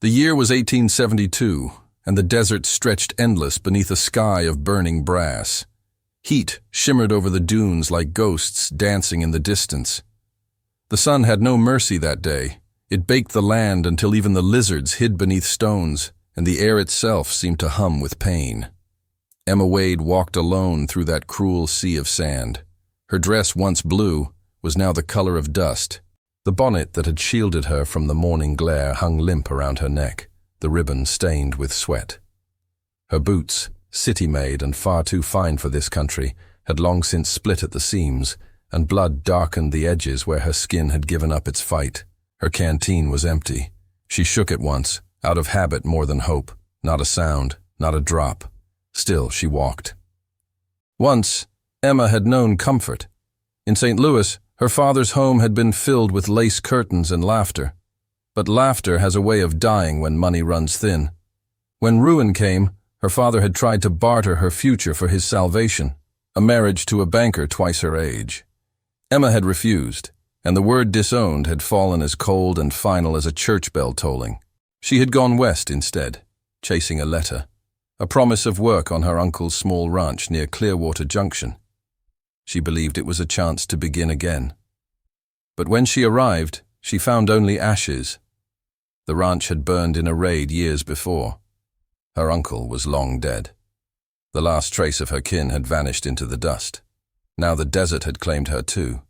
The year was 1872, and the desert stretched endless beneath a sky of burning brass. Heat shimmered over the dunes like ghosts dancing in the distance. The sun had no mercy that day. It baked the land until even the lizards hid beneath stones, and the air itself seemed to hum with pain. Emma Wade walked alone through that cruel sea of sand. Her dress, once blue, was now the color of dust. The bonnet that had shielded her from the morning glare hung limp around her neck, the ribbon stained with sweat. Her boots, city-made and far too fine for this country, had long since split at the seams, and blood darkened the edges where her skin had given up its fight. Her canteen was empty. She shook it once, out of habit more than hope. Not a sound, not a drop. Still she walked. Once, Emma had known comfort. In St. Louis, her father's home had been filled with lace curtains and laughter. But laughter has a way of dying when money runs thin. When ruin came, her father had tried to barter her future for his salvation, a marriage to a banker twice her age. Emma had refused, and the word disowned had fallen as cold and final as a church bell tolling. She had gone west instead, chasing a letter, a promise of work on her uncle's small ranch near Clearwater Junction. She believed it was a chance to begin again. But when she arrived, she found only ashes. The ranch had burned in a raid years before. Her uncle was long dead. The last trace of her kin had vanished into the dust. Now the desert had claimed her too.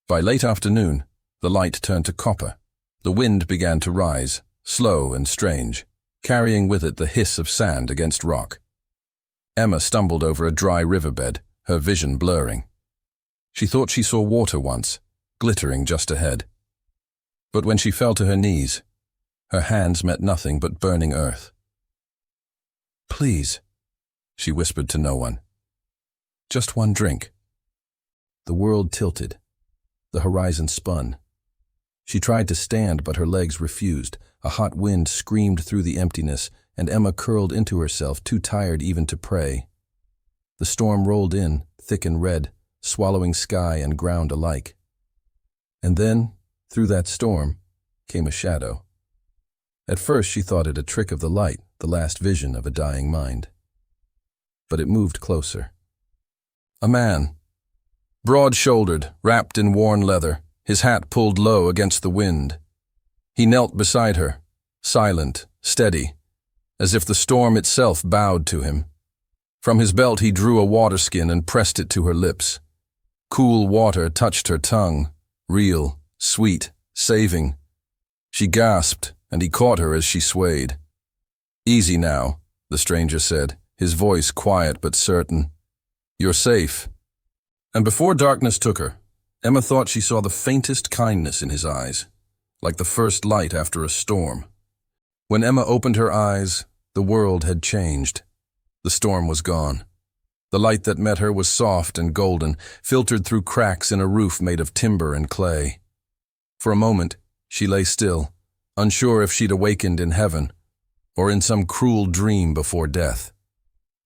By late afternoon, the light turned to copper. The wind began to rise, slow and strange, carrying with it the hiss of sand against rock. Emma stumbled over a dry riverbed, her vision blurring. She thought she saw water once, glittering just ahead. But when she fell to her knees, her hands met nothing but burning earth. "Please," she whispered to no one. "Just one drink." The world tilted. The horizon spun. She tried to stand, but her legs refused. A hot wind screamed through the emptiness, and Emma curled into herself, too tired even to pray. The storm rolled in, thick and red, swallowing sky and ground alike. And then, through that storm, came a shadow. At first she thought it a trick of the light, the last vision of a dying mind. But it moved closer. A man, broad-shouldered, wrapped in worn leather, his hat pulled low against the wind. He knelt beside her, silent, steady, as if the storm itself bowed to him. From his belt he drew a waterskin and pressed it to her lips. Cool water touched her tongue, real, sweet, saving. She gasped, and he caught her as she swayed. "Easy now," the stranger said, his voice quiet but certain. "You're safe." And before darkness took her, Emma thought she saw the faintest kindness in his eyes, like the first light after a storm. When Emma opened her eyes, the world had changed. The storm was gone. The light that met her was soft and golden, filtered through cracks in a roof made of timber and clay. For a moment, she lay still, unsure if she'd awakened in heaven or in some cruel dream before death.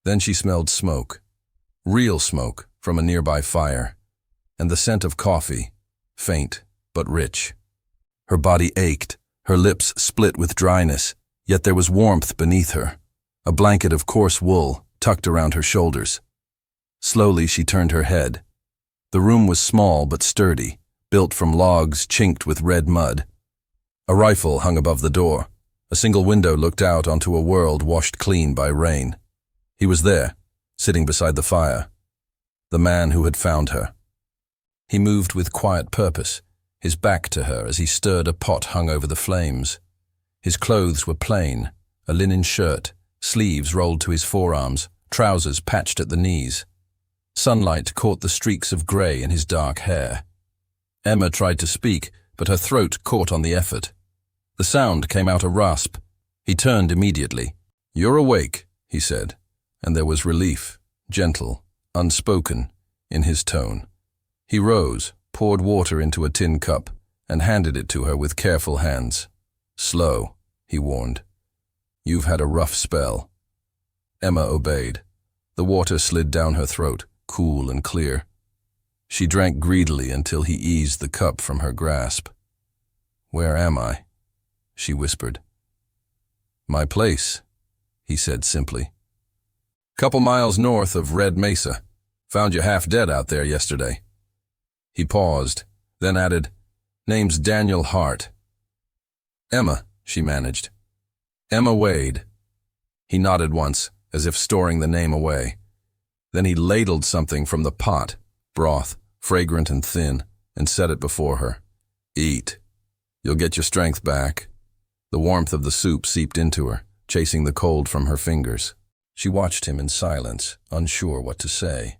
Then she smelled smoke, real smoke from a nearby fire, and the scent of coffee, faint but rich. Her body ached, her lips split with dryness, yet there was warmth beneath her, a blanket of coarse wool tucked around her shoulders. Slowly she turned her head. The room was small but sturdy, built from logs chinked with red mud. A rifle hung above the door. A single window looked out onto a world washed clean by rain. He was there, sitting beside the fire, the man who had found her. He moved with quiet purpose, his back to her as he stirred a pot hung over the flames. His clothes were plain, a linen shirt, sleeves rolled to his forearms, trousers patched at the knees. Sunlight caught the streaks of grey in his dark hair. Emma tried to speak, but her throat caught on the effort. The sound came out a rasp. He turned immediately. "You're awake," he said, and there was relief, gentle, unspoken, in his tone. He rose, poured water into a tin cup, and handed it to her with careful hands. "Slow," he warned. "You've had a rough spell." Emma obeyed. The water slid down her throat, cool and clear. She drank greedily until he eased the cup from her grasp. "Where am I?" she whispered. My place, he said simply. Couple miles north of Red Mesa. Found you half dead out there yesterday. He paused, then added, Name's Daniel Hart. Emma, she managed. Emma Wade. He nodded once, as if storing the name away. Then he ladled something from the pot, broth, fragrant and thin, and set it before her. Eat. You'll get your strength back. The warmth of the soup seeped into her, chasing the cold from her fingers. She watched him in silence, unsure what to say.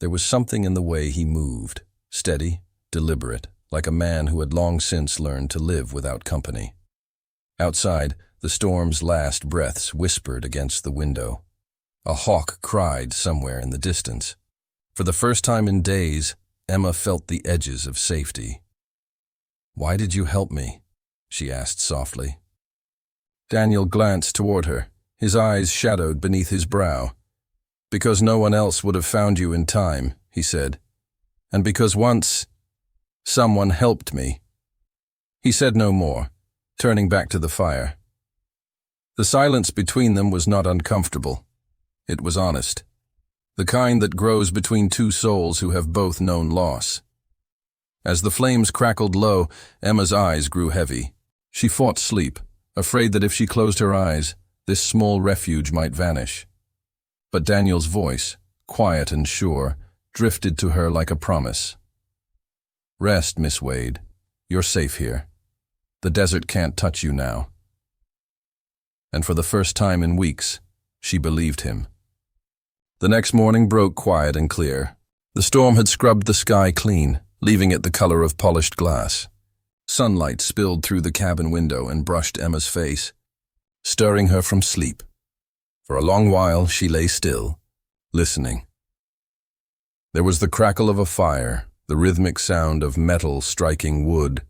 There was something in the way he moved, steady, deliberate, like a man who had long since learned to live without company. Outside, the storm's last breaths whispered against the window. A hawk cried somewhere in the distance. For the first time in days, Emma felt the edges of safety. Why did you help me? She asked softly. Daniel glanced toward her, his eyes shadowed beneath his brow. Because no one else would have found you in time, he said. And because once, someone helped me. He said no more, turning back to the fire. The silence between them was not uncomfortable. It was honest. The kind that grows between two souls who have both known loss. As the flames crackled low, Emma's eyes grew heavy. She fought sleep, afraid that if she closed her eyes, this small refuge might vanish. But Daniel's voice, quiet and sure, drifted to her like a promise. Rest, Miss Wade. You're safe here. The desert can't touch you now. And for the first time in weeks, she believed him. The next morning broke quiet and clear. The storm had scrubbed the sky clean, leaving it the color of polished glass. Sunlight spilled through the cabin window and brushed Emma's face, stirring her from sleep. For a long while she lay still, listening. There was the crackle of a fire, the rhythmic sound of metal striking wood,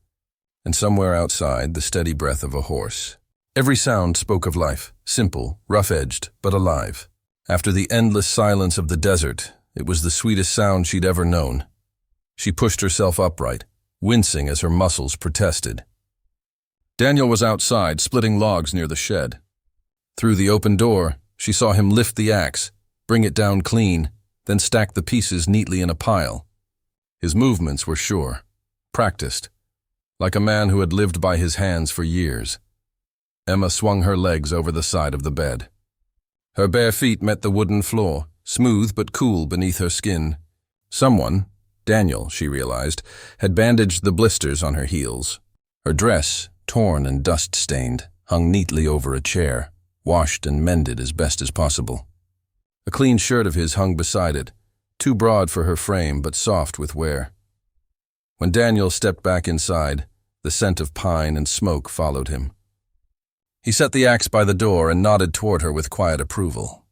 and somewhere outside the steady breath of a horse. Every sound spoke of life, simple, rough-edged, but alive. After the endless silence of the desert, it was the sweetest sound she'd ever known. She pushed herself upright, wincing as her muscles protested. Daniel was outside, splitting logs near the shed. Through the open door, she saw him lift the axe, bring it down clean, then stack the pieces neatly in a pile. His movements were sure, practiced, like a man who had lived by his hands for years. Emma swung her legs over the side of the bed. Her bare feet met the wooden floor, smooth but cool beneath her skin. Someone, Daniel, she realized, had bandaged the blisters on her heels. Her dress, torn and dust-stained, hung neatly over a chair, washed and mended as best as possible. A clean shirt of his hung beside it, too broad for her frame but soft with wear. When Daniel stepped back inside, the scent of pine and smoke followed him. He set the axe by the door and nodded toward her with quiet approval.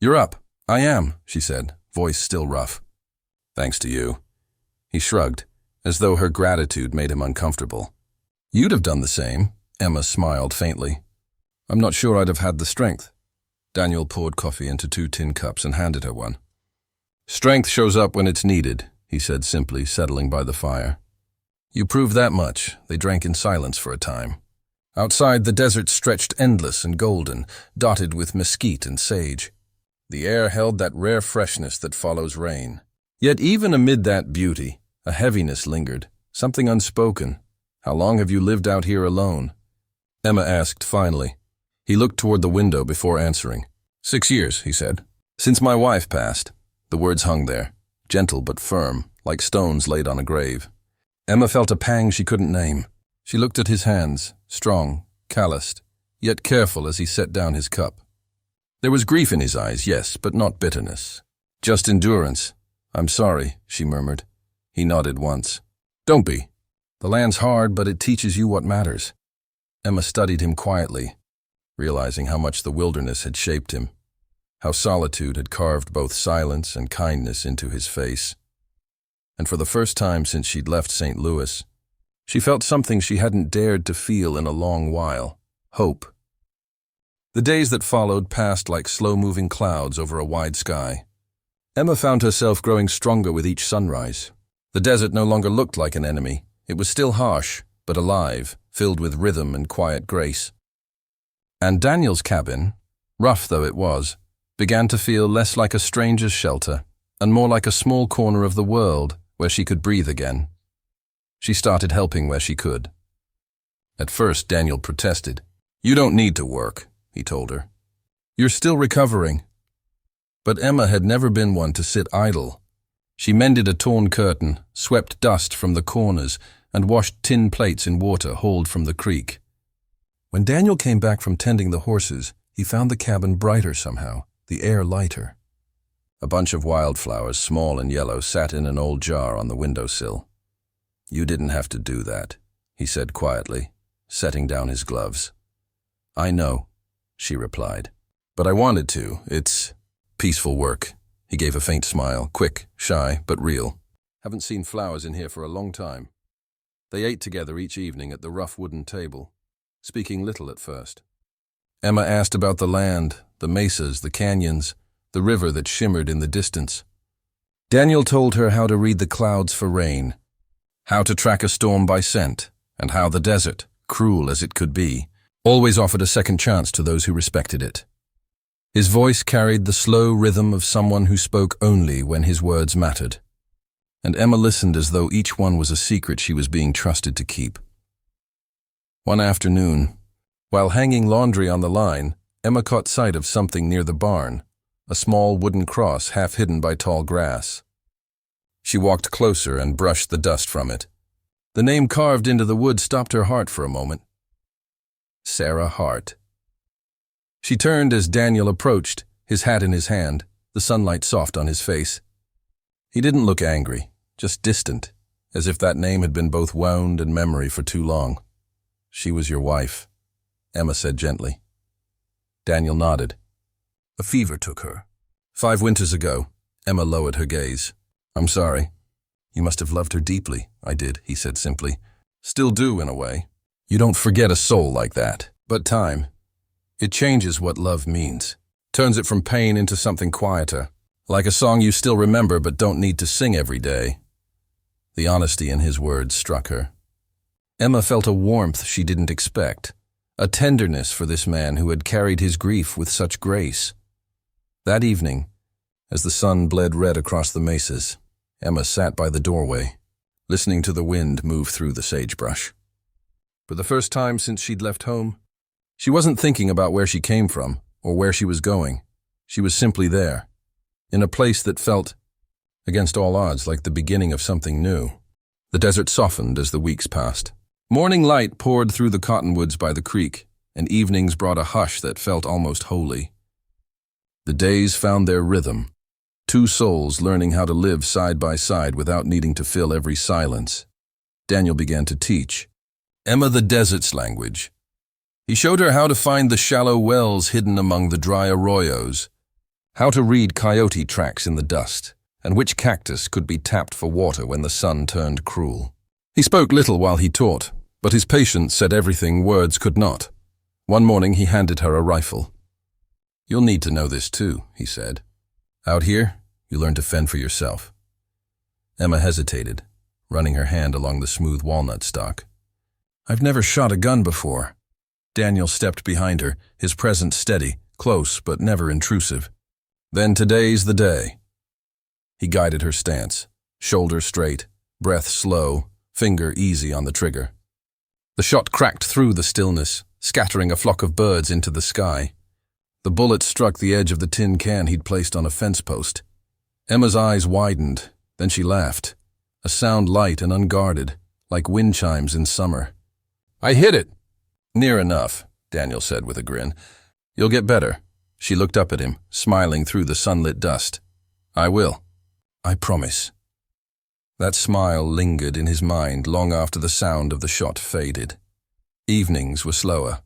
"You're up." "I am," she said, voice still rough. "Thanks to you." He shrugged, as though her gratitude made him uncomfortable. "You'd have done the same," Emma smiled faintly. "I'm not sure I'd have had the strength." Daniel poured coffee into 2 tin cups and handed her one. "Strength shows up when it's needed," he said simply, settling by the fire. "You prove that much." They drank in silence for a time. Outside, the desert stretched endless and golden, dotted with mesquite and sage. The air held that rare freshness that follows rain. Yet even amid that beauty, a heaviness lingered, something unspoken. "How long have you lived out here alone?" Emma asked finally. He looked toward the window before answering. 6 years, he said. "Since my wife passed." The words hung there, gentle but firm, like stones laid on a grave. Emma felt a pang she couldn't name. She looked at his hands, strong, calloused, yet careful as he set down his cup. There was grief in his eyes, yes, but not bitterness. Just endurance. "I'm sorry," she murmured. He nodded once. "Don't be. The land's hard, but it teaches you what matters." Emma studied him quietly, realizing how much the wilderness had shaped him, how solitude had carved both silence and kindness into his face. And for the first time since she'd left St. Louis, she felt something she hadn't dared to feel in a long while: hope. The days that followed passed like slow-moving clouds over a wide sky. Emma found herself growing stronger with each sunrise. The desert no longer looked like an enemy. It was still harsh, but alive, filled with rhythm and quiet grace. And Daniel's cabin, rough though it was, began to feel less like a stranger's shelter and more like a small corner of the world where she could breathe again. She started helping where she could. At first, Daniel protested. "You don't need to work," he told her. "You're still recovering." But Emma had never been one to sit idle. She mended a torn curtain, swept dust from the corners, and washed tin plates in water hauled from the creek. When Daniel came back from tending the horses, he found the cabin brighter somehow, the air lighter. A bunch of wildflowers, small and yellow, sat in an old jar on the windowsill. "You didn't have to do that," he said quietly, setting down his gloves. "I know," she replied. "But I wanted to. It's peaceful work." He gave a faint smile, quick, shy, but real. "Haven't seen flowers in here for a long time." They ate together each evening at the rough wooden table, speaking little at first. Emma asked about the land, the mesas, the canyons, the river that shimmered in the distance. Daniel told her how to read the clouds for rain, how to track a storm by scent, and how the desert, cruel as it could be, always offered a second chance to those who respected it. His voice carried the slow rhythm of someone who spoke only when his words mattered, and Emma listened as though each one was a secret she was being trusted to keep. One afternoon, while hanging laundry on the line, Emma caught sight of something near the barn, a small wooden cross half hidden by tall grass. She walked closer and brushed the dust from it. The name carved into the wood stopped her heart for a moment. Sarah Hart. She turned as Daniel approached, his hat in his hand, the sunlight soft on his face. He didn't look angry, just distant, as if that name had been both wound and memory for too long. "She was your wife," Emma said gently. Daniel nodded. "A fever took her. 5 winters ago." Emma lowered her gaze. "I'm sorry. You must have loved her deeply." "I did," he said simply. "Still do, in a way. You don't forget a soul like that. But time, it changes what love means. Turns it from pain into something quieter, like a song you still remember but don't need to sing every day." The honesty in his words struck her. Emma felt a warmth she didn't expect, a tenderness for this man who had carried his grief with such grace. That evening, as the sun bled red across the mesas, Emma sat by the doorway, listening to the wind move through the sagebrush. For the first time since she'd left home, she wasn't thinking about where she came from or where she was going. She was simply there, in a place that felt, against all odds, like the beginning of something new. The desert softened as the weeks passed. Morning light poured through the cottonwoods by the creek, and evenings brought a hush that felt almost holy. The days found their rhythm, 2 souls learning how to live side by side without needing to fill every silence. Daniel began to teach Emma the desert's language. He showed her how to find the shallow wells hidden among the dry arroyos, how to read coyote tracks in the dust, and which cactus could be tapped for water when the sun turned cruel. He spoke little while he taught, but his patience said everything words could not. One morning he handed her a rifle. "You'll need to know this too," he said. "Out here, you learn to fend for yourself." Emma hesitated, running her hand along the smooth walnut stalk. "I've never shot a gun before." Daniel stepped behind her, his presence steady, close but never intrusive. "Then today's the day." He guided her stance, shoulder straight, breath slow, finger easy on the trigger. The shot cracked through the stillness, scattering a flock of birds into the sky. The bullet struck the edge of the tin can he'd placed on a fence post. Emma's eyes widened, then she laughed, a sound light and unguarded, like wind chimes in summer. "I hit it." "Near enough," Daniel said with a grin. "You'll get better." She looked up at him, smiling through the sunlit dust. "I will. I promise." That smile lingered in his mind long after the sound of the shot faded. Evenings were slower.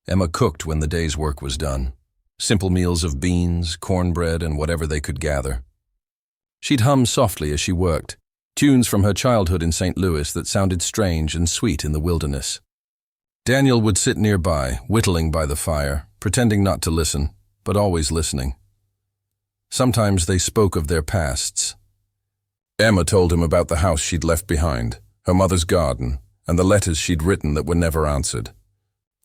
Emma cooked when the day's work was done. Simple meals of beans, cornbread, and whatever they could gather. She'd hum softly as she worked, tunes from her childhood in St. Louis that sounded strange and sweet in the wilderness. Daniel would sit nearby, whittling by the fire, pretending not to listen, but always listening. Sometimes they spoke of their pasts. Emma told him about the house she'd left behind, her mother's garden, and the letters she'd written that were never answered.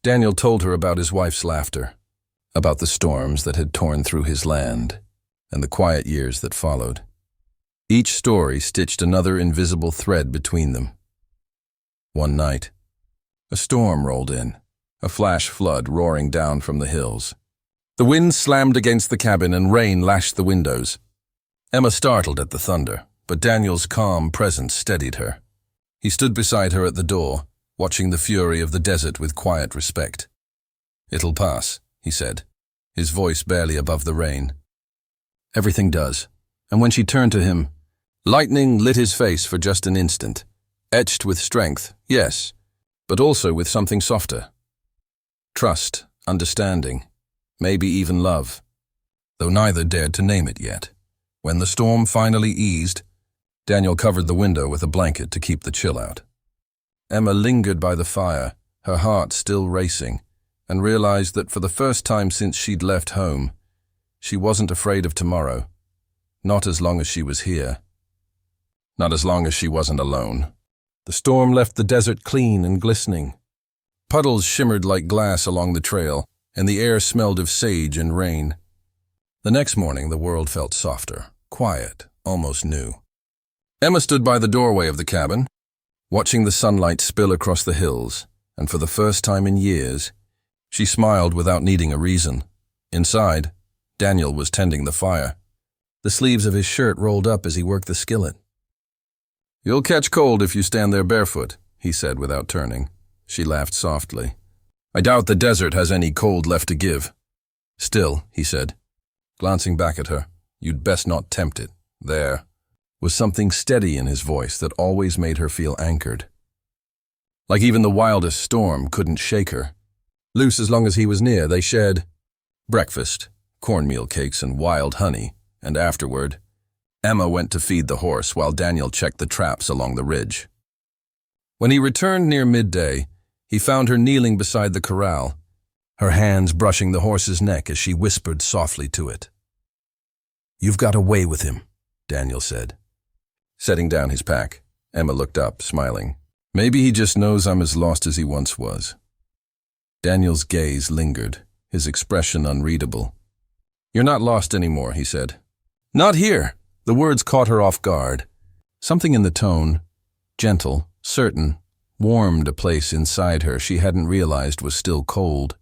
Daniel told her about his wife's laughter, about the storms that had torn through his land, and the quiet years that followed. Each story stitched another invisible thread between them. One night, a storm rolled in, a flash flood roaring down from the hills. The wind slammed against the cabin and rain lashed the windows. Emma startled at the thunder, but Daniel's calm presence steadied her. He stood beside her at the door, watching the fury of the desert with quiet respect. "It'll pass," he said, his voice barely above the rain. "Everything does." And when she turned to him, lightning lit his face for just an instant, etched with strength, yes, but also with something softer. Trust, understanding, maybe even love, though neither dared to name it yet. When the storm finally eased, Daniel covered the window with a blanket to keep the chill out. Emma lingered by the fire, her heart still racing, and realized that for the first time since she'd left home, she wasn't afraid of tomorrow. Not as long as she was here. Not as long as she wasn't alone. The storm left the desert clean and glistening. Puddles shimmered like glass along the trail, and the air smelled of sage and rain. The next morning, the world felt softer, quiet, almost new. Emma stood by the doorway of the cabin, watching the sunlight spill across the hills, and for the first time in years, she smiled without needing a reason. Inside, Daniel was tending the fire. The sleeves of his shirt rolled up as he worked the skillet. "You'll catch cold if you stand there barefoot," he said without turning. She laughed softly. "I doubt the desert has any cold left to give." "Still," he said, glancing back at her, "you'd best not tempt it. There was something steady in his voice that always made her feel anchored. Like even the wildest storm couldn't shake her. Loose as long as he was near, they shared breakfast, cornmeal cakes and wild honey, and afterward, Emma went to feed the horse while Daniel checked the traps along the ridge. When he returned near midday, he found her kneeling beside the corral, her hands brushing the horse's neck as she whispered softly to it. "You've got away with him," Daniel said. Setting down his pack, Emma looked up, smiling. "Maybe he just knows I'm as lost as he once was." Daniel's gaze lingered, his expression unreadable. "You're not lost anymore," he said. "Not here." The words caught her off guard. Something in the tone, gentle, certain, warmed a place inside her she hadn't realized was still cold.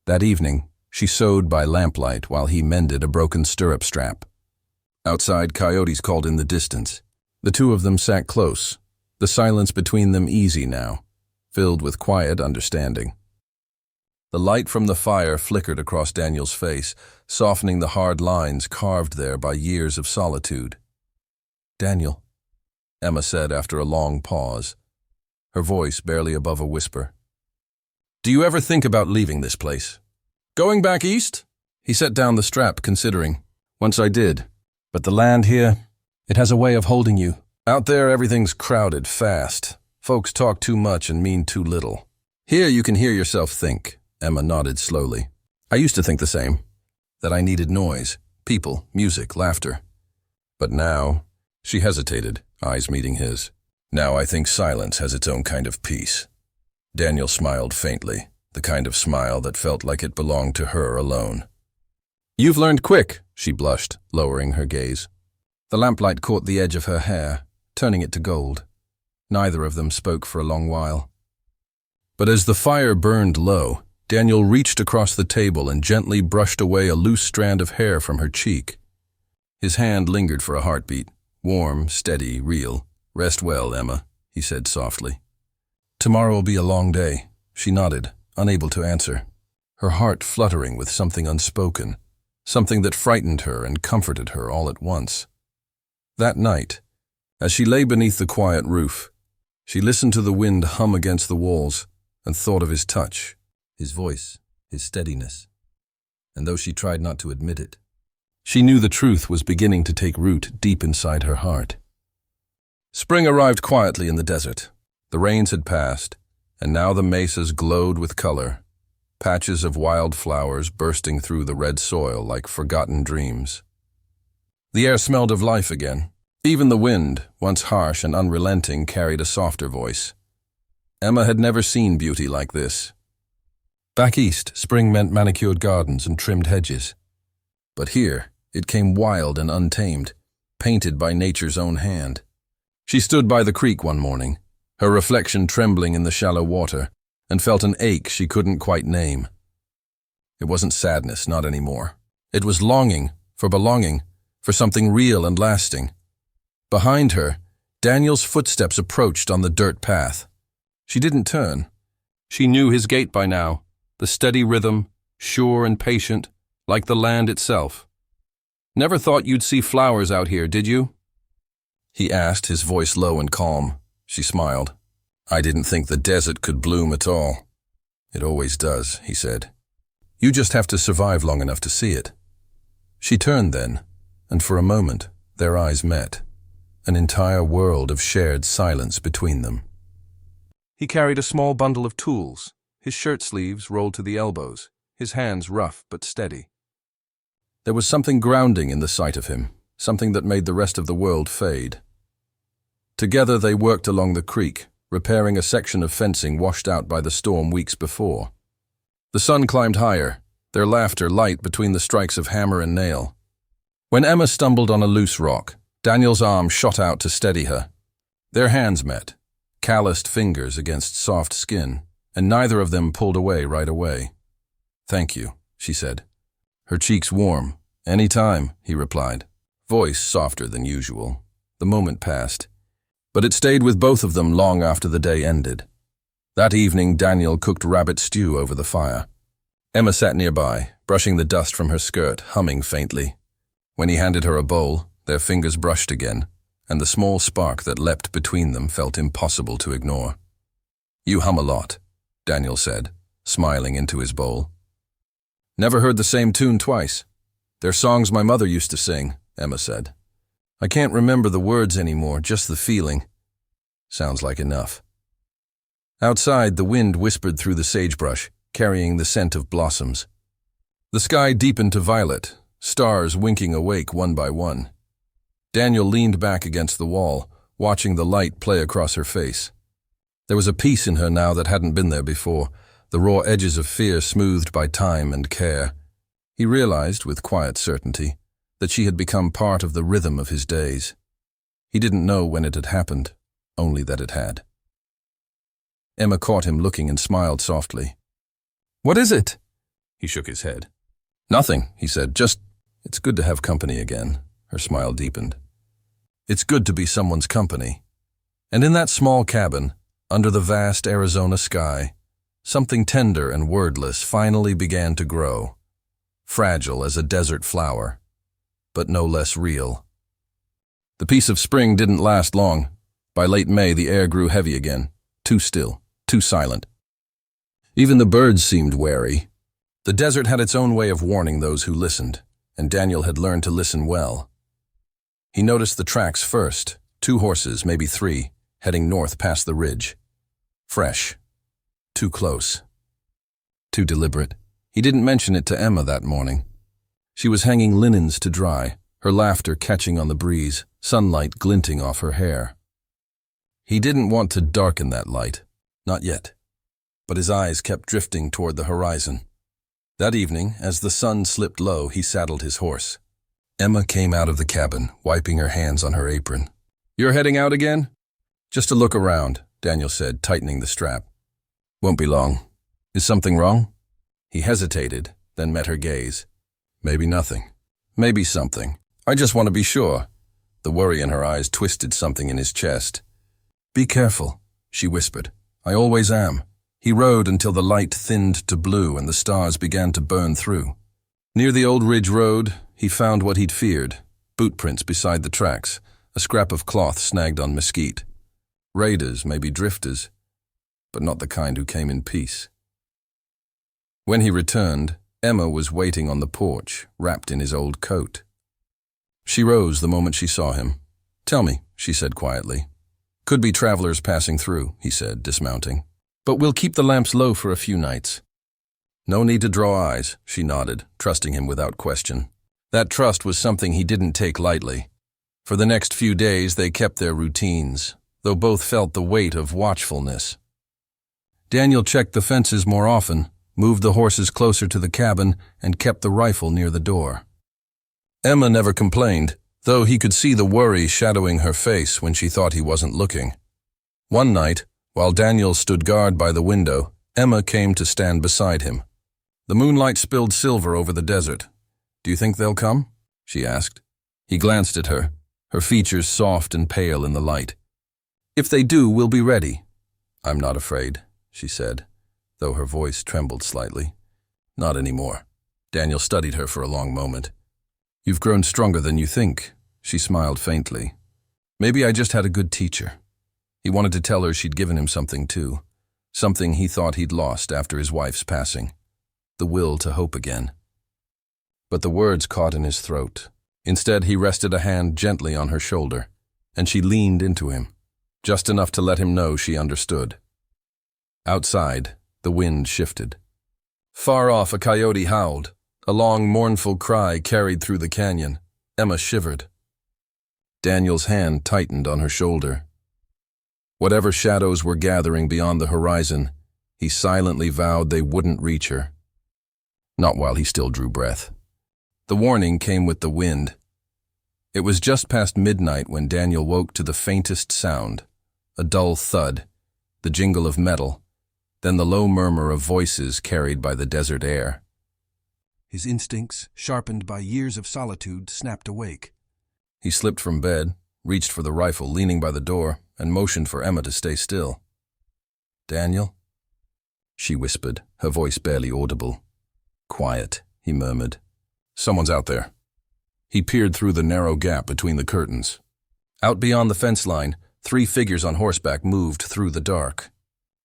That evening, she sewed by lamplight while he mended a broken stirrup strap. Outside, coyotes called in the distance. The two of them sat close, the silence between them easy now, filled with quiet understanding. The light from the fire flickered across Daniel's face, softening the hard lines carved there by years of solitude. "Daniel," Emma said after a long pause, her voice barely above a whisper. "Do you ever think about leaving this place? Going back east?" He set down the strap, considering. "Once I did. But the land here, it has a way of holding you. Out there, everything's crowded, fast. Folks talk too much and mean too little. Here you can hear yourself think." Emma nodded slowly. "I used to think the same, that I needed noise, people, music, laughter. But now," she hesitated, eyes meeting his. "Now I think silence has its own kind of peace." Daniel smiled faintly, the kind of smile that felt like it belonged to her alone. "You've learned quick," she blushed, lowering her gaze. The lamplight caught the edge of her hair, turning it to gold. Neither of them spoke for a long while. But as the fire burned low, Daniel reached across the table and gently brushed away a loose strand of hair from her cheek. His hand lingered for a heartbeat, warm, steady, real. "Rest well, Emma," he said softly. "Tomorrow will be a long day." She nodded, unable to answer, her heart fluttering with something unspoken, something that frightened her and comforted her all at once. That night, as she lay beneath the quiet roof, she listened to the wind hum against the walls and thought of his touch, his voice, his steadiness. And though she tried not to admit it, she knew the truth was beginning to take root deep inside her heart. Spring arrived quietly in the desert. The rains had passed, and now the mesas glowed with color, patches of wild flowers bursting through the red soil like forgotten dreams. The air smelled of life again. Even the wind, once harsh and unrelenting, carried a softer voice. Emma had never seen beauty like this. Back east, spring meant manicured gardens and trimmed hedges. But here, it came wild and untamed, painted by nature's own hand. She stood by the creek one morning, her reflection trembling in the shallow water, and felt an ache she couldn't quite name. It wasn't sadness, not anymore. It was longing, for something real and lasting. Behind her, Daniel's footsteps approached on the dirt path. She didn't turn. She knew his gait by now, the steady rhythm, sure and patient, like the land itself. "Never thought you'd see flowers out here, did you?" he asked, his voice low and calm. She smiled. "I didn't think the desert could bloom at all." "It always does," he said. "You just have to survive long enough to see it." She turned then, and for a moment, their eyes met, an entire world of shared silence between them. He carried a small bundle of tools, his shirt sleeves rolled to the elbows, his hands rough but steady. There was something grounding in the sight of him, something that made the rest of the world fade. Together they worked along the creek, repairing a section of fencing washed out by the storm weeks before. The sun climbed higher, their laughter light between the strikes of hammer and nail. When Emma stumbled on a loose rock, Daniel's arm shot out to steady her. Their hands met, calloused fingers against soft skin, and neither of them pulled away right away. "Thank you," she said. Her cheeks warm. "Any time," he replied, voice softer than usual. The moment passed, but it stayed with both of them long after the day ended. That evening, Daniel cooked rabbit stew over the fire. Emma sat nearby, brushing the dust from her skirt, humming faintly. When he handed her a bowl, their fingers brushed again, and the small spark that leapt between them felt impossible to ignore. "You hum a lot," Daniel said, smiling into his bowl. "Never heard the same tune twice. They're songs my mother used to sing," Emma said. "I can't remember the words anymore, just the feeling." "Sounds like enough." Outside, the wind whispered through the sagebrush, carrying the scent of blossoms. The sky deepened to violet, stars winking awake one by one. Daniel leaned back against the wall, watching the light play across her face. There was a peace in her now that hadn't been there before, the raw edges of fear smoothed by time and care. He realized, with quiet certainty, that she had become part of the rhythm of his days. He didn't know when it had happened, only that it had. Emma caught him looking and smiled softly. "What is it?" He shook his head. "Nothing," he said, "just, it's good to have company again." Her smile deepened. "It's good to be someone's company." And in that small cabin, under the vast Arizona sky, something tender and wordless finally began to grow, fragile as a desert flower, but no less real. The peace of spring didn't last long. By late May, the air grew heavy again, too still, too silent. Even the birds seemed wary. The desert had its own way of warning those who listened, and Daniel had learned to listen well. He noticed the tracks first, 2 horses, maybe 3, heading north past the ridge. Fresh. Too close. Too deliberate. He didn't mention it to Emma that morning. She was hanging linens to dry, her laughter catching on the breeze, sunlight glinting off her hair. He didn't want to darken that light, not yet, but his eyes kept drifting toward the horizon. That evening, as the sun slipped low, he saddled his horse. Emma came out of the cabin, wiping her hands on her apron. "You're heading out again?" "Just to look around," Daniel said, tightening the strap. "Won't be long. Is something wrong?" He hesitated, then met her gaze. "Maybe nothing. Maybe something. I just want to be sure." The worry in her eyes twisted something in his chest. "Be careful," she whispered. "I always am." He rode until the light thinned to blue and the stars began to burn through. Near the old ridge road, he found what he'd feared, boot prints beside the tracks, a scrap of cloth snagged on mesquite. Raiders, maybe drifters, but not the kind who came in peace. When he returned, Emma was waiting on the porch, wrapped in his old coat. She rose the moment she saw him. "Tell me," she said quietly. "Could be travelers passing through," he said, dismounting. "But we'll keep the lamps low for a few nights." "No need to draw eyes," she nodded, trusting him without question. That trust was something he didn't take lightly. For the next few days they kept their routines, though both felt the weight of watchfulness. Daniel checked the fences more often, moved the horses closer to the cabin, and kept the rifle near the door. Emma never complained, though he could see the worry shadowing her face when she thought he wasn't looking. One night, while Daniel stood guard by the window, Emma came to stand beside him. The moonlight spilled silver over the desert. "Do you think they'll come?" she asked. He glanced at her, her features soft and pale in the light. "If they do, we'll be ready." "I'm not afraid," she said, though her voice trembled slightly. "Not anymore." Daniel studied her for a long moment. "You've grown stronger than you think," she smiled faintly. "Maybe I just had a good teacher." He wanted to tell her she'd given him something too, something he thought he'd lost after his wife's passing, the will to hope again. But the words caught in his throat. Instead, he rested a hand gently on her shoulder, and she leaned into him, just enough to let him know she understood. Outside, the wind shifted. Far off, a coyote howled. A long, mournful cry carried through the canyon. Emma shivered. Daniel's hand tightened on her shoulder. Whatever shadows were gathering beyond the horizon, he silently vowed they wouldn't reach her. Not while he still drew breath. The warning came with the wind. It was just past midnight when Daniel woke to the faintest sound, a dull thud, the jingle of metal, then the low murmur of voices carried by the desert air. His instincts, sharpened by years of solitude, snapped awake. He slipped from bed, reached for the rifle leaning by the door, and motioned for Emma to stay still. "Daniel?" she whispered, her voice barely audible. "Quiet," he murmured. "Someone's out there." He peered through the narrow gap between the curtains. Out beyond the fence line, 3 figures on horseback moved through the dark.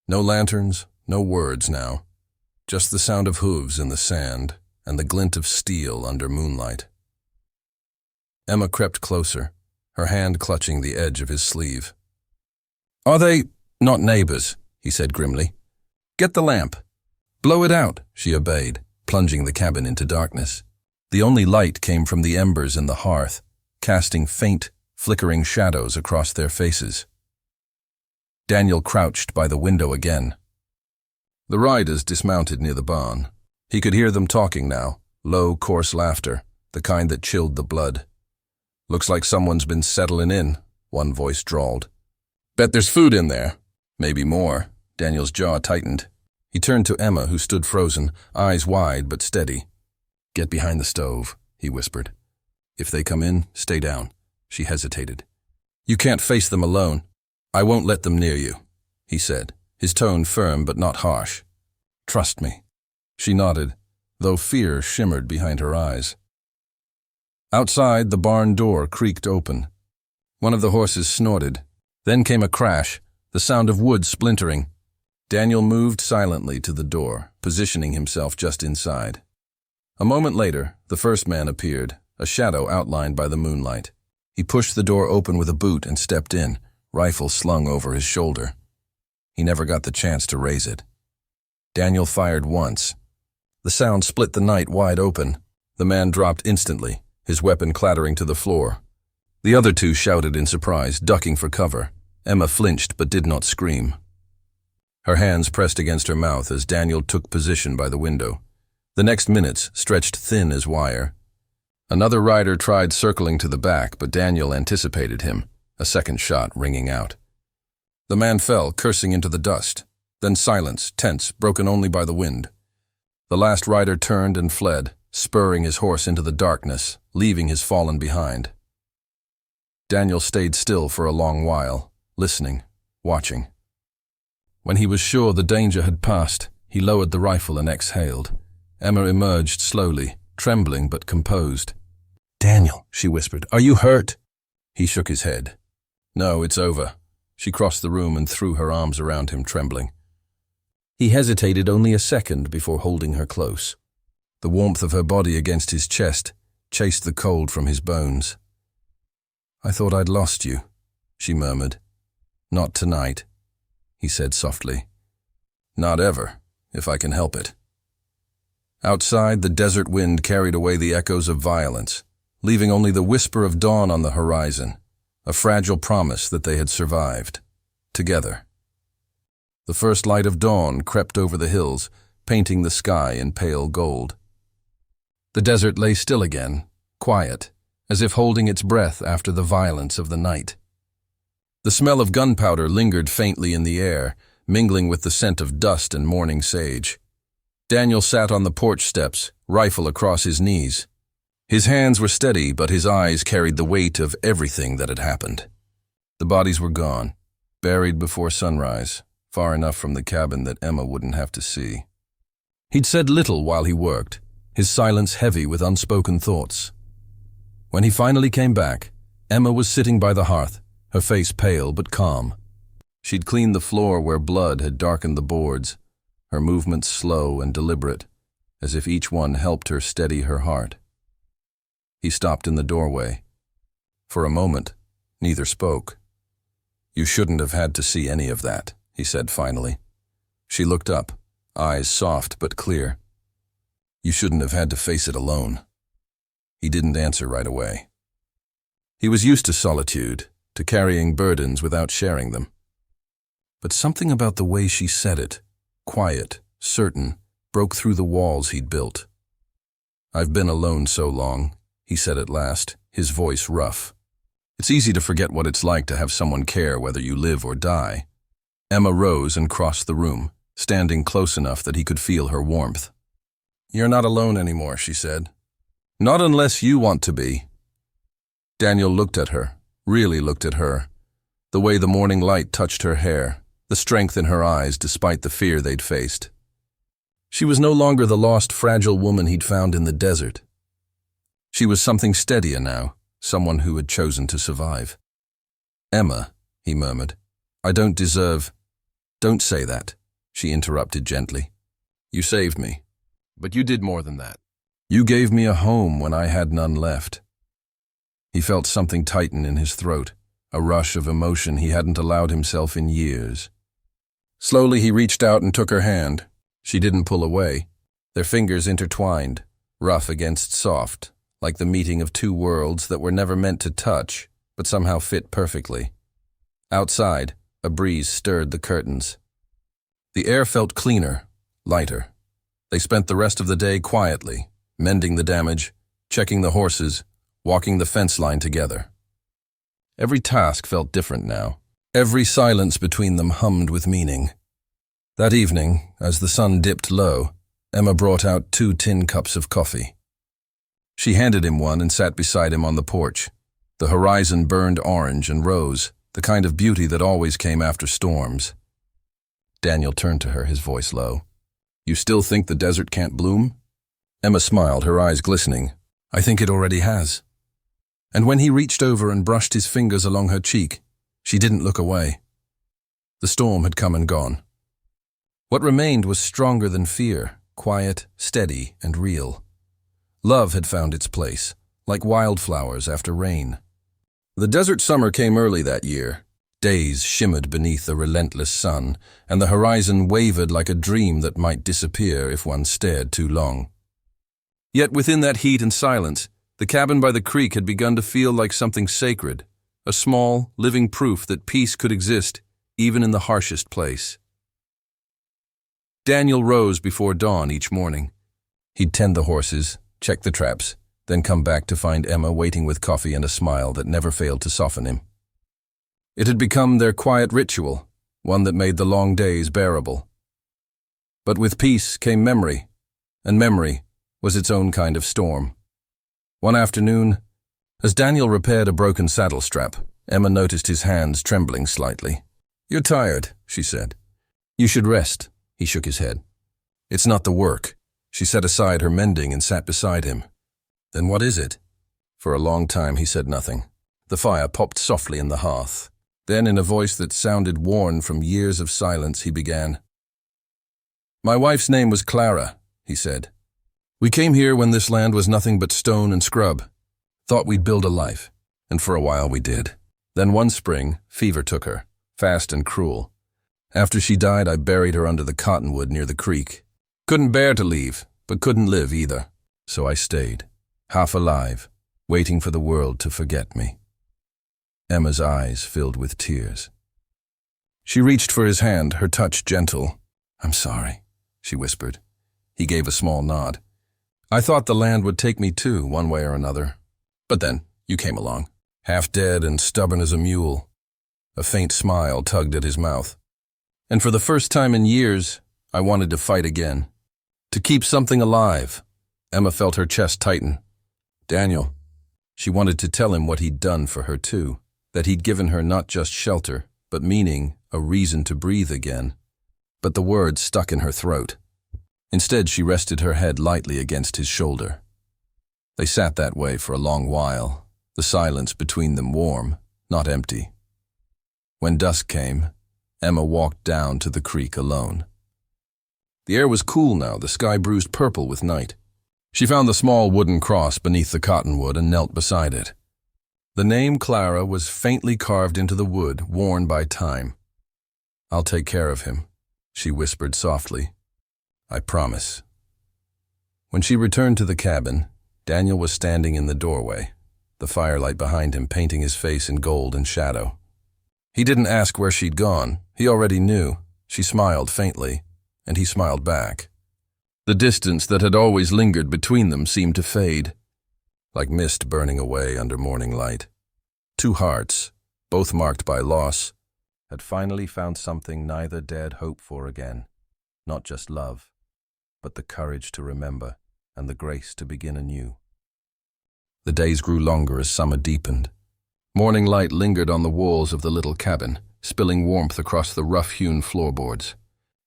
No lanterns, no words now. Just the sound of hooves in the sand and the glint of steel under moonlight. Emma crept closer, her hand clutching the edge of his sleeve. "Are they not neighbors?" he said grimly. "Get the lamp." "Blow it out," she obeyed, plunging the cabin into darkness. The only light came from the embers in the hearth, casting faint, flickering shadows across their faces. Daniel crouched by the window again. The riders dismounted near the barn. He could hear them talking now, low, coarse laughter, the kind that chilled the blood. "Looks like someone's been settling in," one voice drawled. "Bet there's food in there." "Maybe more." Daniel's jaw tightened. He turned to Emma, who stood frozen, eyes wide but steady. "Get behind the stove," he whispered. "If they come in, stay down." She hesitated. "You can't face them alone." "I won't let them near you," he said, his tone firm but not harsh. "Trust me." She nodded, though fear shimmered behind her eyes. Outside, the barn door creaked open. One of the horses snorted. Then came a crash, the sound of wood splintering. Daniel moved silently to the door, positioning himself just inside. A moment later, the first man appeared, a shadow outlined by the moonlight. He pushed the door open with a boot and stepped in, rifle slung over his shoulder. He never got the chance to raise it. Daniel fired once. The sound split the night wide open. The man dropped instantly, his weapon clattering to the floor. The other 2 shouted in surprise, ducking for cover. Emma flinched but did not scream. Her hands pressed against her mouth as Daniel took position by the window. The next minutes stretched thin as wire. Another rider tried circling to the back, but Daniel anticipated him, a second shot ringing out. The man fell, cursing into the dust. Then silence, tense, broken only by the wind. The last rider turned and fled, spurring his horse into the darkness, leaving his fallen behind. Daniel stayed still for a long while, listening, watching. When he was sure the danger had passed, he lowered the rifle and exhaled. Emma emerged slowly, trembling but composed. "Daniel," she whispered, "are you hurt?" He shook his head. "No, it's over." She crossed the room and threw her arms around him, trembling. He hesitated only a second before holding her close. The warmth of her body against his chest chased the cold from his bones. "I thought I'd lost you," she murmured. "Not tonight," he said softly. "Not ever, if I can help it." Outside, the desert wind carried away the echoes of violence, leaving only the whisper of dawn on the horizon, a fragile promise that they had survived, together. The first light of dawn crept over the hills, painting the sky in pale gold. The desert lay still again, quiet, as if holding its breath after the violence of the night. The smell of gunpowder lingered faintly in the air, mingling with the scent of dust and morning sage. Daniel sat on the porch steps, rifle across his knees. His hands were steady, but his eyes carried the weight of everything that had happened. The bodies were gone, buried before sunrise, far enough from the cabin that Emma wouldn't have to see. He'd said little while he worked, his silence heavy with unspoken thoughts. When he finally came back, Emma was sitting by the hearth, her face pale but calm. She'd cleaned the floor where blood had darkened the boards, her movements slow and deliberate, as if each one helped her steady her heart. He stopped in the doorway. For a moment, neither spoke. "You shouldn't have had to see any of that," he said finally. She looked up, eyes soft but clear. "You shouldn't have had to face it alone." He didn't answer right away. He was used to solitude, to carrying burdens without sharing them. But something about the way she said it, quiet, certain, broke through the walls he'd built. "I've been alone so long," he said at last, his voice rough. "It's easy to forget what it's like to have someone care whether you live or die." Emma rose and crossed the room, standing close enough that he could feel her warmth. "You're not alone anymore," she said. "Not unless you want to be." Daniel looked at her, really looked at her, the way the morning light touched her hair, the strength in her eyes despite the fear they'd faced. She was no longer the lost, fragile woman he'd found in the desert. She was something steadier now, someone who had chosen to survive. "Emma," he murmured, "I don't deserve—" "Don't say that," she interrupted gently. "You saved me, but you did more than that. You gave me a home when I had none left." He felt something tighten in his throat, a rush of emotion he hadn't allowed himself in years. Slowly he reached out and took her hand. She didn't pull away. Their fingers intertwined, rough against soft, like the meeting of two worlds that were never meant to touch, but somehow fit perfectly. Outside, a breeze stirred the curtains. The air felt cleaner, lighter. They spent the rest of the day quietly, mending the damage, checking the horses, walking the fence line together. Every task felt different now. Every silence between them hummed with meaning. That evening, as the sun dipped low, Emma brought out 2 tin cups of coffee. She handed him one and sat beside him on the porch. The horizon burned orange and rose, the kind of beauty that always came after storms. Daniel turned to her, his voice low. "You still think the desert can't bloom?" Emma smiled, her eyes glistening. "I think it already has." And when he reached over and brushed his fingers along her cheek, she didn't look away. The storm had come and gone. What remained was stronger than fear, quiet, steady, and real. Love had found its place, like wildflowers after rain. The desert summer came early that year. Days shimmered beneath the relentless sun, and the horizon wavered like a dream that might disappear if one stared too long. Yet within that heat and silence, the cabin by the creek had begun to feel like something sacred, a small, living proof that peace could exist even in the harshest place. Daniel rose before dawn each morning. He'd tend the horses, check the traps, then come back to find Emma waiting with coffee and a smile that never failed to soften him. It had become their quiet ritual, one that made the long days bearable. But with peace came memory, and memory was its own kind of storm. One afternoon, as Daniel repaired a broken saddle strap, Emma noticed his hands trembling slightly. "You're tired," she said. "You should rest," he shook his head. "It's not the work." She set aside her mending and sat beside him. "Then what is it?" For a long time he said nothing. The fire popped softly in the hearth. Then, in a voice that sounded worn from years of silence, he began. "My wife's name was Clara," he said. "We came here when this land was nothing but stone and scrub. Thought we'd build a life, and for a while we did. Then one spring, fever took her, fast and cruel. After she died, I buried her under the cottonwood near the creek. Couldn't bear to leave, but couldn't live either. So I stayed, half alive, waiting for the world to forget me." Emma's eyes filled with tears. She reached for his hand, her touch gentle. "I'm sorry," she whispered. He gave a small nod. I thought the land would take me too, one way or another. But then, you came along, half dead and stubborn as a mule. A faint smile tugged at his mouth. And for the first time in years, I wanted to fight again. To keep something alive. Emma felt her chest tighten. Daniel. She wanted to tell him what he'd done for her too. That he'd given her not just shelter, but meaning, a reason to breathe again. But the words stuck in her throat. Instead, she rested her head lightly against his shoulder. They sat that way for a long while, the silence between them warm, not empty. When dusk came, Emma walked down to the creek alone. The air was cool now, the sky bruised purple with night. She found the small wooden cross beneath the cottonwood and knelt beside it. The name Clara was faintly carved into the wood, worn by time. I'll take care of him, she whispered softly. I promise. When she returned to the cabin, Daniel was standing in the doorway, the firelight behind him painting his face in gold and shadow. He didn't ask where she'd gone. He already knew. She smiled faintly, and he smiled back. The distance that had always lingered between them seemed to fade, like mist burning away under morning light. Two hearts, both marked by loss, had finally found something neither dared hope for again. Not just love, but the courage to remember and the grace to begin anew. The days grew longer as summer deepened. Morning light lingered on the walls of the little cabin, spilling warmth across the rough-hewn floorboards.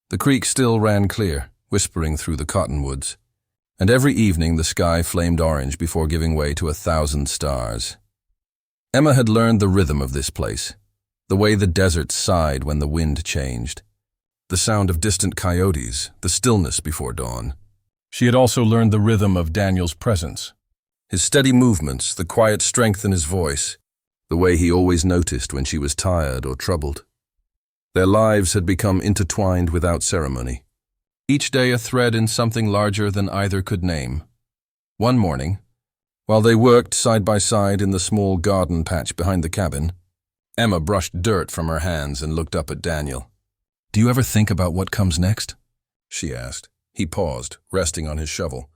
The creek still ran clear, whispering through the cottonwoods, and every evening the sky flamed orange before giving way to 1,000 stars. Emma had learned the rhythm of this place, the way the desert sighed when the wind changed, the sound of distant coyotes, the stillness before dawn. She had also learned the rhythm of Daniel's presence, his steady movements, the quiet strength in his voice, the way he always noticed when she was tired or troubled. Their lives had become intertwined without ceremony, each day a thread in something larger than either could name. One morning, while they worked side by side in the small garden patch behind the cabin, Emma brushed dirt from her hands and looked up at Daniel. Do you ever think about what comes next? She asked. He paused, resting on his shovel.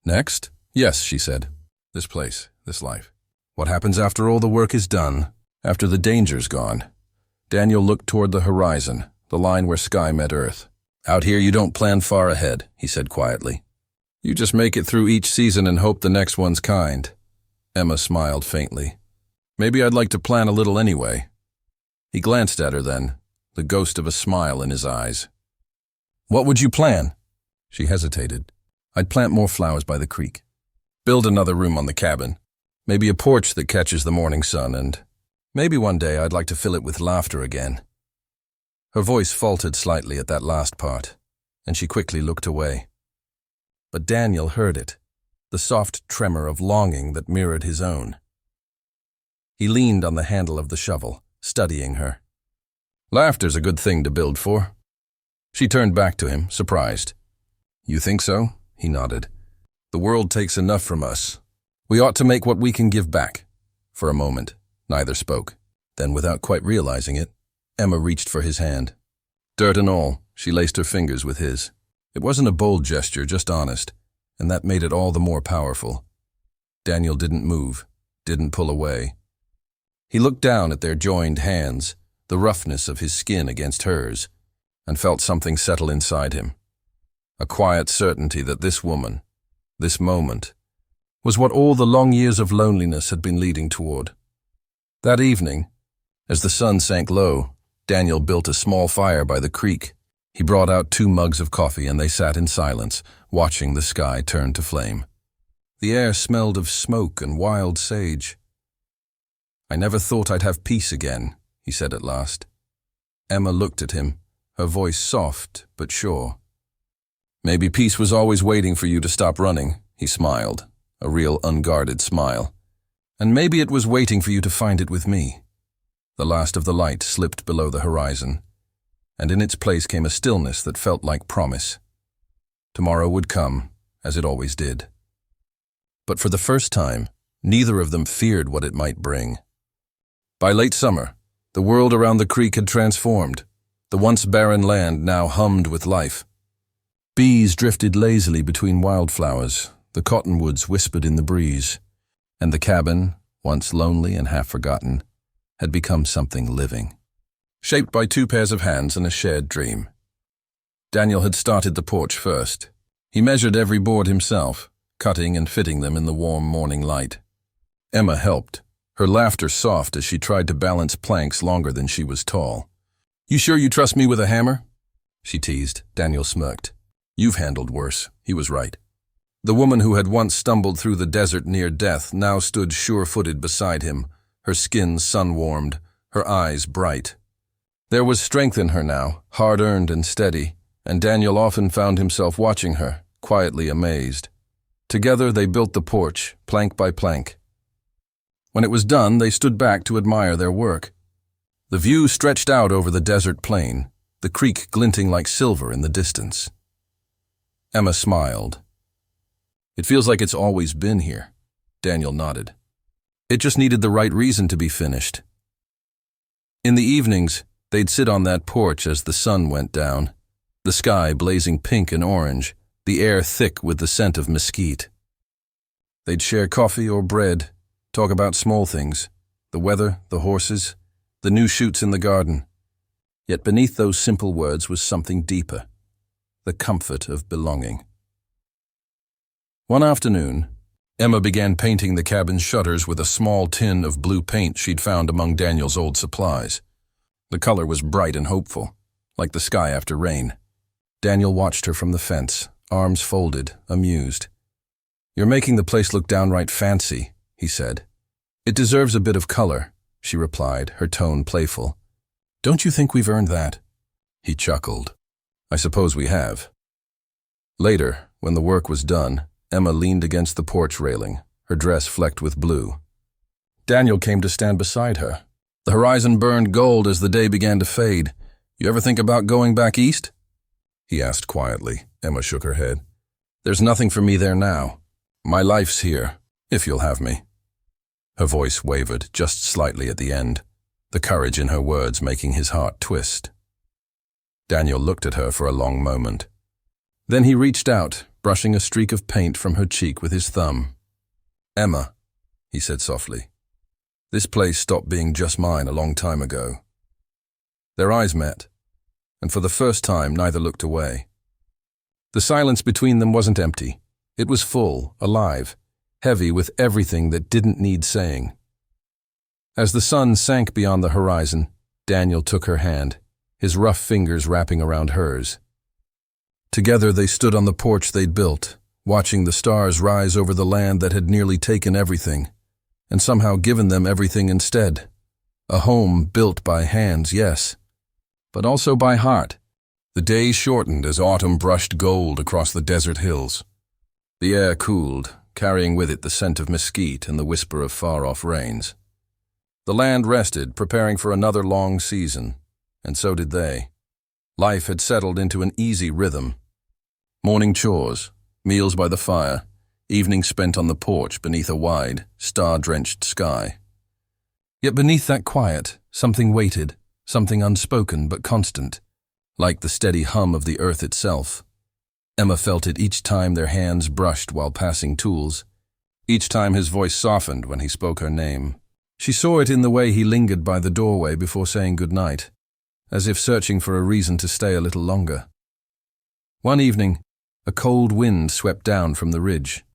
Next? Yes, she said. This place, this life. What happens after all the work is done, after the danger's gone? Daniel looked toward the horizon, the line where sky met earth. Out here you don't plan far ahead, he said quietly. You just make it through each season and hope the next one's kind. Emma smiled faintly. Maybe I'd like to plan a little anyway. He glanced at her then, the ghost of a smile in his eyes. What would you plan? She hesitated. I'd plant more flowers by the creek. Build another room on the cabin. Maybe a porch that catches the morning sun, and maybe one day I'd like to fill it with laughter again. Her voice faltered slightly at that last part, and she quickly looked away. But Daniel heard it, the soft tremor of longing that mirrored his own. He leaned on the handle of the shovel, studying her. Laughter's a good thing to build for. She turned back to him, surprised. You think so? He nodded. The world takes enough from us. We ought to make what we can give back. For a moment, neither spoke. Then, without quite realizing it, Emma reached for his hand. Dirt and all, she laced her fingers with his. It wasn't a bold gesture, just honest, and that made it all the more powerful. Daniel didn't move, didn't pull away. He looked down at their joined hands, the roughness of his skin against hers, and felt something settle inside him. A quiet certainty that this woman, this moment, was what all the long years of loneliness had been leading toward. That evening, as the sun sank low, Daniel built a small fire by the creek. He brought out 2 mugs of coffee and they sat in silence, watching the sky turn to flame. The air smelled of smoke and wild sage. I never thought I'd have peace again, he said at last. Emma looked at him, her voice soft but sure. Maybe peace was always waiting for you to stop running, he smiled, a real unguarded smile. And maybe it was waiting for you to find it with me. The last of the light slipped below the horizon, and in its place came a stillness that felt like promise. Tomorrow would come, as it always did. But for the first time, neither of them feared what it might bring. By late summer, the world around the creek had transformed. The once barren land now hummed with life. Bees drifted lazily between wildflowers, the cottonwoods whispered in the breeze, and the cabin, once lonely and half-forgotten, had become something living, shaped by 2 pairs of hands and a shared dream. Daniel had started the porch first. He measured every board himself, cutting and fitting them in the warm morning light. Emma helped, her laughter soft as she tried to balance planks longer than she was tall. "You sure you trust me with a hammer?" she teased. Daniel smirked. "You've handled worse." He was right. The woman who had once stumbled through the desert near death now stood sure-footed beside him, her skin sun-warmed, her eyes bright. There was strength in her now, hard-earned and steady, and Daniel often found himself watching her, quietly amazed. Together they built the porch, plank by plank. When it was done, they stood back to admire their work. The view stretched out over the desert plain, the creek glinting like silver in the distance. Emma smiled. "It feels like it's always been here." Daniel nodded. "It just needed the right reason to be finished." In the evenings, they'd sit on that porch as the sun went down, the sky blazing pink and orange, the air thick with the scent of mesquite. They'd share coffee or bread, talk about small things, the weather, the horses, the new shoots in the garden. Yet beneath those simple words was something deeper, the comfort of belonging. One afternoon, Emma began painting the cabin's shutters with a small tin of blue paint she'd found among Daniel's old supplies. The color was bright and hopeful, like the sky after rain. Daniel watched her from the fence, arms folded, amused. "You're making the place look downright fancy," he said. "It deserves a bit of color," she replied, her tone playful. "Don't you think we've earned that?" He chuckled. "I suppose we have." Later, when the work was done, Emma leaned against the porch railing, her dress flecked with blue. Daniel came to stand beside her. The horizon burned gold as the day began to fade. "You ever think about going back east?" he asked quietly. Emma shook her head. "There's nothing for me there now. My life's here, if you'll have me." Her voice wavered just slightly at the end, the courage in her words making his heart twist. Daniel looked at her for a long moment. Then he reached out, brushing a streak of paint from her cheek with his thumb. "Emma," he said softly, "this place stopped being just mine a long time ago." Their eyes met, and for the first time neither looked away. The silence between them wasn't empty. It was full, alive, heavy with everything that didn't need saying. As the sun sank beyond the horizon, Daniel took her hand, his rough fingers wrapping around hers. Together they stood on the porch they'd built, watching the stars rise over the land that had nearly taken everything, and somehow given them everything instead. A home built by hands, yes, but also by heart. The days shortened as autumn brushed gold across the desert hills. The air cooled, carrying with it the scent of mesquite and the whisper of far-off rains. The land rested, preparing for another long season, and so did they. Life had settled into an easy rhythm. Morning chores, meals by the fire, evenings spent on the porch beneath a wide, star-drenched sky. Yet beneath that quiet, something waited, something unspoken but constant, like the steady hum of the earth itself. Emma felt it each time their hands brushed while passing tools, each time his voice softened when he spoke her name. She saw it in the way he lingered by the doorway before saying goodnight, as if searching for a reason to stay a little longer. One evening, a cold wind swept down from the ridge.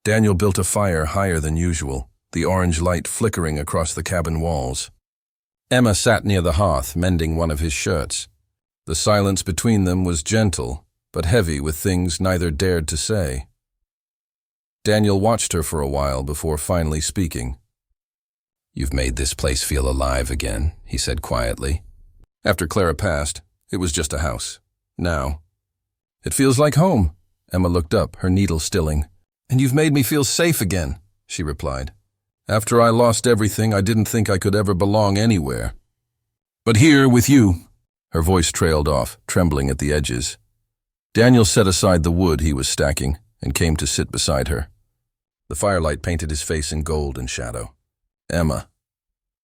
Daniel built a fire higher than usual, the orange light flickering across the cabin walls. Emma sat near the hearth, mending one of his shirts. The silence between them was gentle, but heavy with things neither dared to say. Daniel watched her for a while before finally speaking. "You've made this place feel alive again," he said quietly. "After Clara passed, it was just a house. Now, it feels like home." Emma looked up, her needle stilling. "And you've made me feel safe again," she replied. "After I lost everything, I didn't think I could ever belong anywhere. But here with you." Her voice trailed off, trembling at the edges. Daniel set aside the wood he was stacking and came to sit beside her. The firelight painted his face in gold and shadow. "Emma,"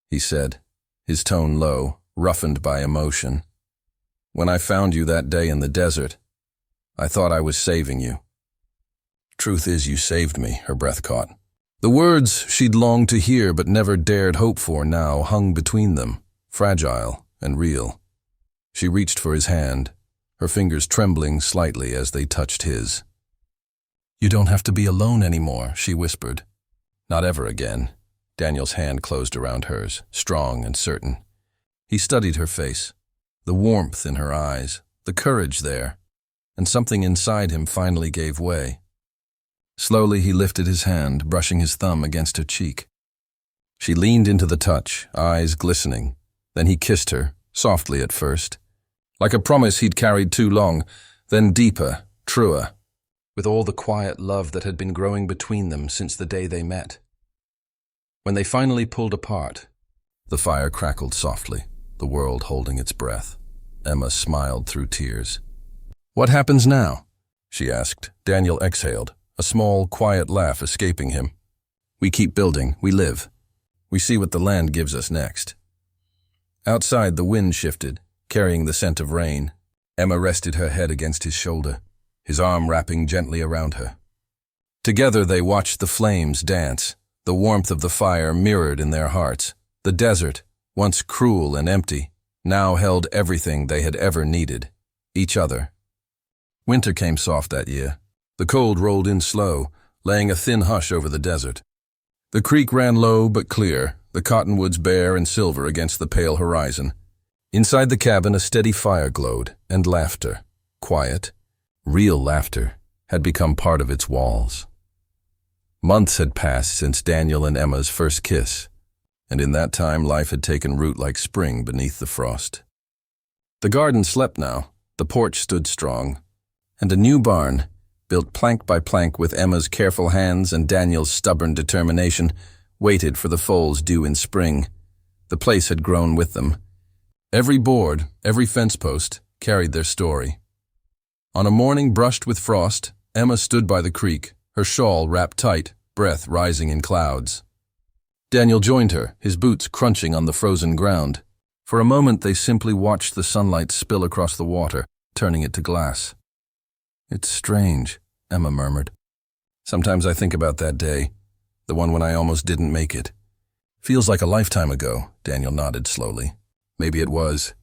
he said, his tone low, roughened by emotion. "When I found you that day in the desert, I thought I was saving you." "Truth is, you saved me," her breath caught. The words she'd longed to hear but never dared hope for now hung between them, fragile and real. She reached for his hand, her fingers trembling slightly as they touched his. "You don't have to be alone anymore," she whispered. "Not ever again." Daniel's hand closed around hers, strong and certain. He studied her face, the warmth in her eyes, the courage there, and something inside him finally gave way. Slowly he lifted his hand, brushing his thumb against her cheek. She leaned into the touch, eyes glistening. Then he kissed her, softly at first, like a promise he'd carried too long, then deeper, truer, with all the quiet love that had been growing between them since the day they met. When they finally pulled apart, the fire crackled softly, the world holding its breath. Emma smiled through tears. "What happens now?" she asked. Daniel exhaled, a small, quiet laugh escaping him. "We keep building, we live. We see what the land gives us next." Outside, the wind shifted, carrying the scent of rain. Emma rested her head against his shoulder, his arm wrapping gently around her. Together they watched the flames dance, the warmth of the fire mirrored in their hearts. The desert, once cruel and empty, now held everything they had ever needed, each other. Winter came soft that year. The cold rolled in slow, laying a thin hush over the desert. The creek ran low but clear, the cottonwoods bare and silver against the pale horizon. Inside the cabin a steady fire glowed, and laughter, quiet, real laughter, had become part of its walls. Months had passed since Daniel and Emma's first kiss, and in that time life had taken root like spring beneath the frost. The garden slept now, the porch stood strong, and a new barn, built plank by plank with Emma's careful hands and Daniel's stubborn determination, waited for the foals due in spring. The place had grown with them. Every board, every fence post, carried their story. On a morning brushed with frost, Emma stood by the creek, her shawl wrapped tight, breath rising in clouds. Daniel joined her, his boots crunching on the frozen ground. For a moment they simply watched the sunlight spill across the water, turning it to glass. "It's strange," Emma murmured. "Sometimes I think about that day, the one when I almost didn't make it. Feels like a lifetime ago," Daniel nodded slowly. "Maybe it was.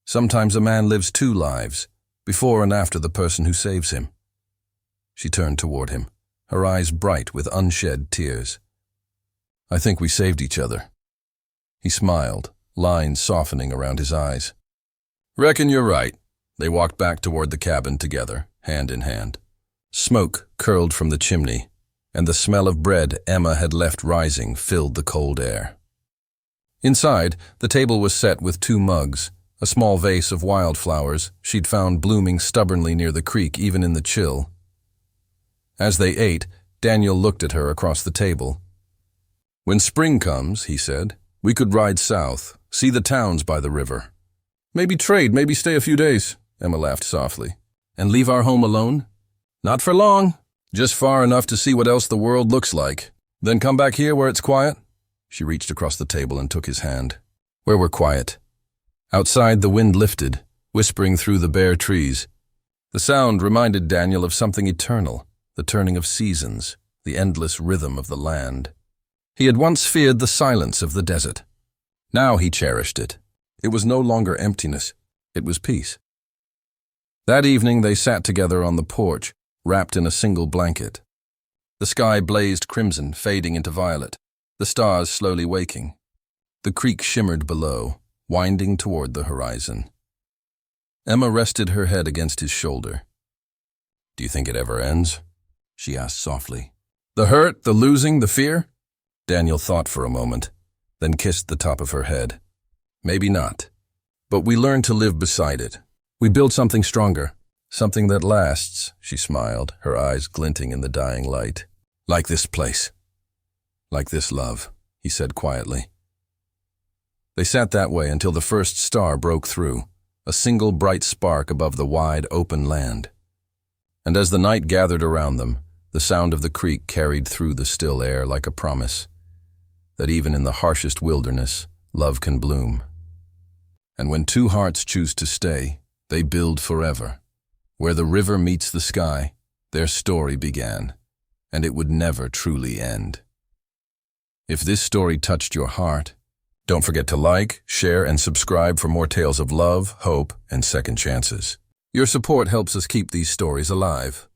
Sometimes a man lives two lives, before and after the person who saves him." She turned toward him, her eyes bright with unshed tears. "I think we saved each other." He smiled, lines softening around his eyes. "Reckon you're right." They walked back toward the cabin together, hand in hand. Smoke curled from the chimney, and the smell of bread Emma had left rising filled the cold air. Inside, the table was set with 2 mugs, a small vase of wildflowers she'd found blooming stubbornly near the creek even in the chill. As they ate, Daniel looked at her across the table. "When spring comes," he said, "we could ride south, see the towns by the river. Maybe trade, maybe stay a few days," Emma laughed softly. "And leave our home alone?" "Not for long. Just far enough to see what else the world looks like. Then come back here where it's quiet." She reached across the table and took his hand. "Where we're quiet." Outside the wind lifted, whispering through the bare trees. The sound reminded Daniel of something eternal, the turning of seasons, the endless rhythm of the land. He had once feared the silence of the desert. Now he cherished it. It was no longer emptiness, it was peace. That evening they sat together on the porch, wrapped in a single blanket. The sky blazed crimson, fading into violet, the stars slowly waking. The creek shimmered below, winding toward the horizon. Emma rested her head against his shoulder. "Do you think it ever ends?" she asked softly. "The hurt, the losing, the fear?" Daniel thought for a moment, then kissed the top of her head. "Maybe not. But we learn to live beside it. We build something stronger, something that lasts," she smiled, her eyes glinting in the dying light. "Like this place. Like this love," he said quietly. They sat that way until the first star broke through, a single bright spark above the wide, open land. And as the night gathered around them, the sound of the creek carried through the still air like a promise that even in the harshest wilderness, love can bloom. And when 2 hearts choose to stay, they build forever, Where the river meets the sky, their story began, and it would never truly end. If this story touched your heart, don't forget to like, share, and subscribe for more tales of love, hope, and second chances. Your support helps us keep these stories alive.